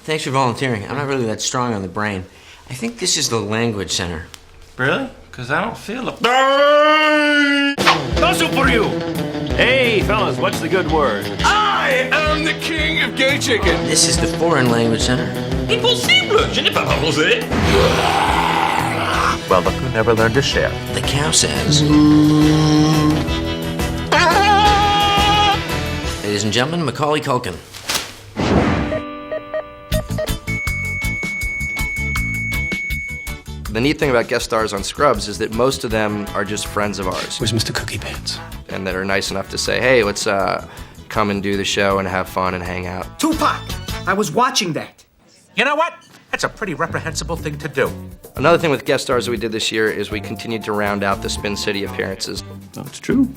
Thanks for volunteering. I'm not really that strong on the brain. I think this is the language center. Really? Because I don't feel a... Also for you! Hey, fellas, what's the good word? I am the king of gay chicken. This is the foreign language center. Impossible! Je n'ai pas proposé. Well, look who never learned to share. The cow says. Ladies and gentlemen, Macaulay Culkin. The neat thing about guest stars on Scrubs is that most of them are just friends of ours. Where's Mr. Cookie Pants? And that are nice enough to say, hey, let's come and do the show and have fun and hang out. Tupac! I was watching that. You know what? That's a pretty reprehensible thing to do. Another thing with guest stars that we did this year is we continued to round out the Spin City appearances. Oh, it's true.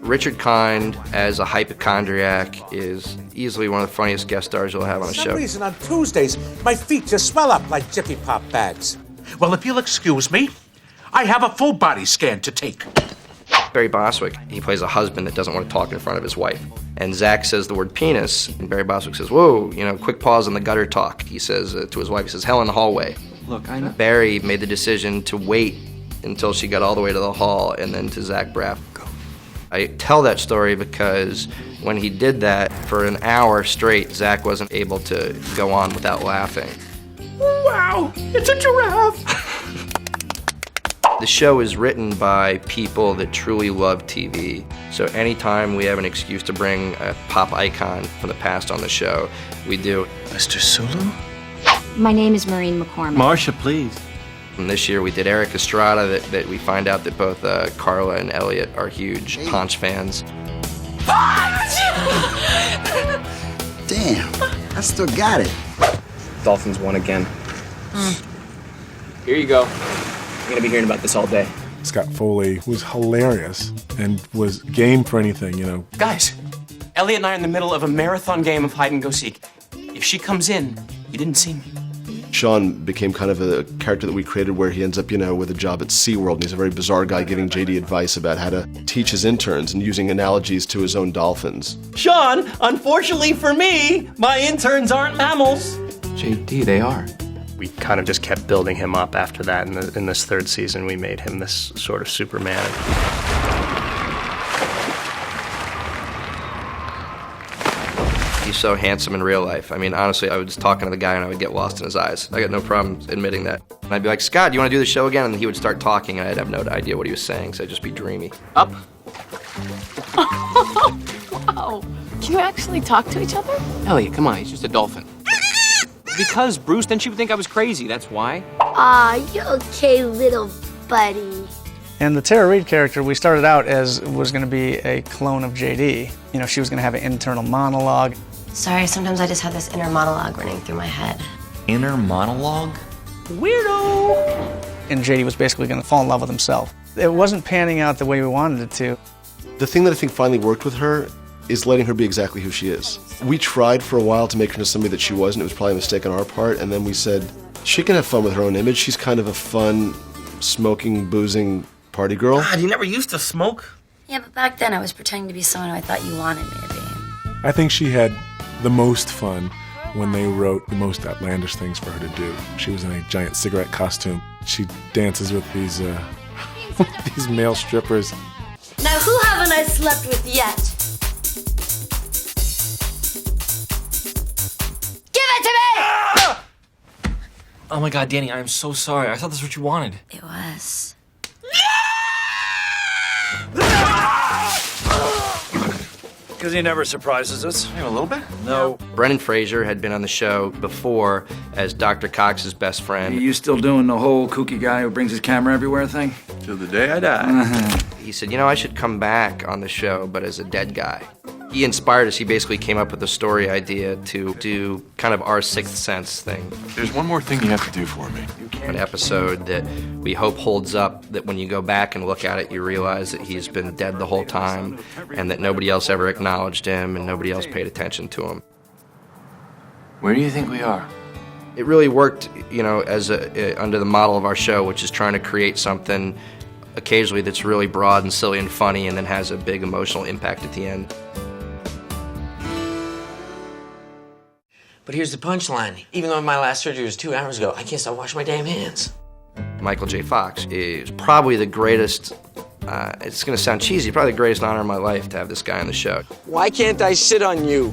Richard Kind as a hypochondriac is easily one of the funniest guest stars you'll have on a show. For some reason on Tuesdays, my feet just swell up like Jiffy Pop bags. Well, if you'll excuse me, I have a full body scan to take. Barry Bostwick, he plays a husband that doesn't want to talk in front of his wife. And Zach says the word penis, and Barry Bostwick says, whoa, quick pause on the gutter talk. He says to his wife, he says, hell in the hallway. Look, I know. Barry made the decision to wait until she got all the way to the hall and then to Zach Braff. I tell that story because when he did that, for an hour straight, Zach wasn't able to go on without laughing. Wow, it's a giraffe! The show is written by people that truly love TV. So anytime we have an excuse to bring a pop icon from the past on the show, we do. Mr. Sulu? My name is Maureen McCormick. Marcia, please. And this year we did Eric Estrada, that we find out that both Carla and Elliot are huge Ponch fans. Damn, I still got it. Dolphins won again. Here you go. I'm gonna be hearing about this all day. Scott Foley was hilarious and was game for anything, Guys, Elliot and I are in the middle of a marathon game of hide and go seek. If she comes in, you didn't see me. Sean became kind of a character that we created where he ends up, with a job at SeaWorld, and he's a very bizarre guy giving JD advice about how to teach his interns and using analogies to his own dolphins. Sean, unfortunately for me, my interns aren't mammals. JD, they are. We kind of just kept building him up after that. In this third season, we made him this sort of Superman. He's so handsome in real life. I mean, honestly, I was talking to the guy and I would get lost in his eyes. I got no problem admitting that. And I'd be like, Scott, do you want to do the show again? And he would start talking and I'd have no idea what he was saying, so I'd just be dreamy. Up. Wow. Can you actually talk to each other? Elliot, come on, he's just a dolphin. Because, Bruce, then she would think I was crazy, that's why. Aw, you okay, little buddy? And the Tara Reid character, we started out as was going to be a clone of JD. She was going to have an internal monologue. Sorry, sometimes I just have this inner monologue running through my head. Inner monologue? Weirdo! And JD was basically going to fall in love with himself. It wasn't panning out the way we wanted it to. The thing that I think finally worked with her is letting her be exactly who she is. We tried for a while to make her into somebody that she wasn't. It was probably a mistake on our part, and then we said, she can have fun with her own image. She's kind of a fun, smoking, boozing party girl. God, you never used to smoke. Yeah, but back then I was pretending to be someone who I thought you wanted me to be. I think she had the most fun when they wrote the most outlandish things for her to do. She was in a giant cigarette costume. She dances with these these male strippers. Now who haven't I slept with yet? Give it to me! Ah! Oh my God, Danny, I am so sorry. I thought this was what you wanted. It was. Because he never surprises us. Maybe a little bit? No. Brendan Fraser had been on the show before as Dr. Cox's best friend. Are you still doing the whole kooky guy who brings his camera everywhere thing? Till the day I die. He said, I should come back on the show, but as a dead guy. He inspired us. He basically came up with a story idea to do kind of our Sixth Sense thing. There's one more thing you have to do for me. An episode that we hope holds up, that when you go back and look at it, you realize that he's been dead the whole time and that nobody else ever acknowledged him and nobody else paid attention to him. Where do you think we are? It really worked, as under the model of our show, which is trying to create something occasionally that's really broad and silly and funny and then has a big emotional impact at the end. But here's the punchline. Even though my last surgery was 2 hours ago, I can't stop washing my damn hands. Michael J. Fox is probably the greatest, it's gonna sound cheesy, probably the greatest honor of my life to have this guy on the show. Why can't I sit on you?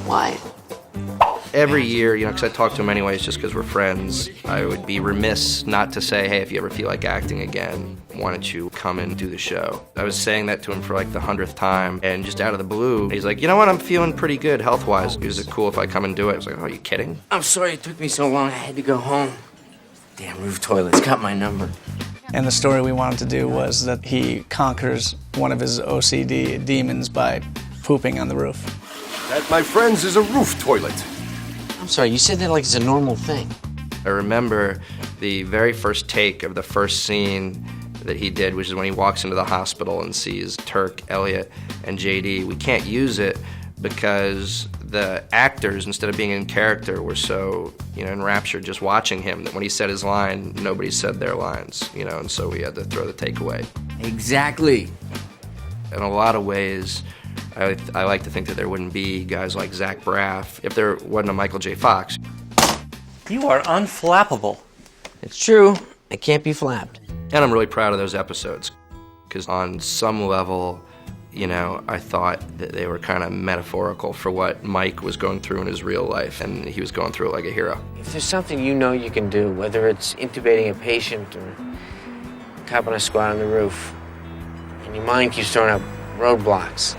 Why? Every year, you know, because I talk to him anyways just because we're friends, I would be remiss not to say, hey, if you ever feel like acting again, why don't you come and do the show? I was saying that to him for like the 100th time, and just out of the blue, he's like, you know what, I'm feeling pretty good health-wise. Is it cool if I come and do it? I was like, oh, are you kidding? I'm sorry it took me so long. I had to go home. Damn roof toilets got my number. And the story we wanted to do was that he conquers one of his OCD demons by pooping on the roof. That, my friends, is a roof toilet. I'm sorry, you said that like it's a normal thing. I remember the very first take of the first scene that he did, which is when he walks into the hospital and sees Turk, Elliot, and JD. We can't use it because the actors, instead of being in character, were so, you know, enraptured just watching him that when he said his line, nobody said their lines, you know, and so we had to throw the take away. Exactly. In a lot of ways, I like to think that there wouldn't be guys like Zach Braff if there wasn't a Michael J. Fox. You are unflappable. It's true. It can't be flapped. And I'm really proud of those episodes because on some level, you know, I thought that they were kind of metaphorical for what Mike was going through in his real life, and he was going through it like a hero. If there's something you know you can do, whether it's intubating a patient or copping a squat on the roof, and your mind keeps throwing up roadblocks,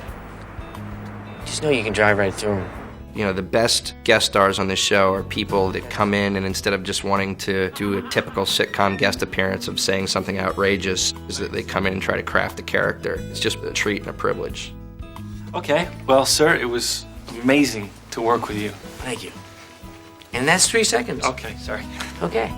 just know you can drive right through them. You know, the best guest stars on this show are people that come in and instead of just wanting to do a typical sitcom guest appearance of saying something outrageous, is that they come in and try to craft a character. It's just a treat and a privilege. Okay, well, sir, it was amazing to work with you. Thank you. And that's 3 seconds. Okay, sorry. Okay.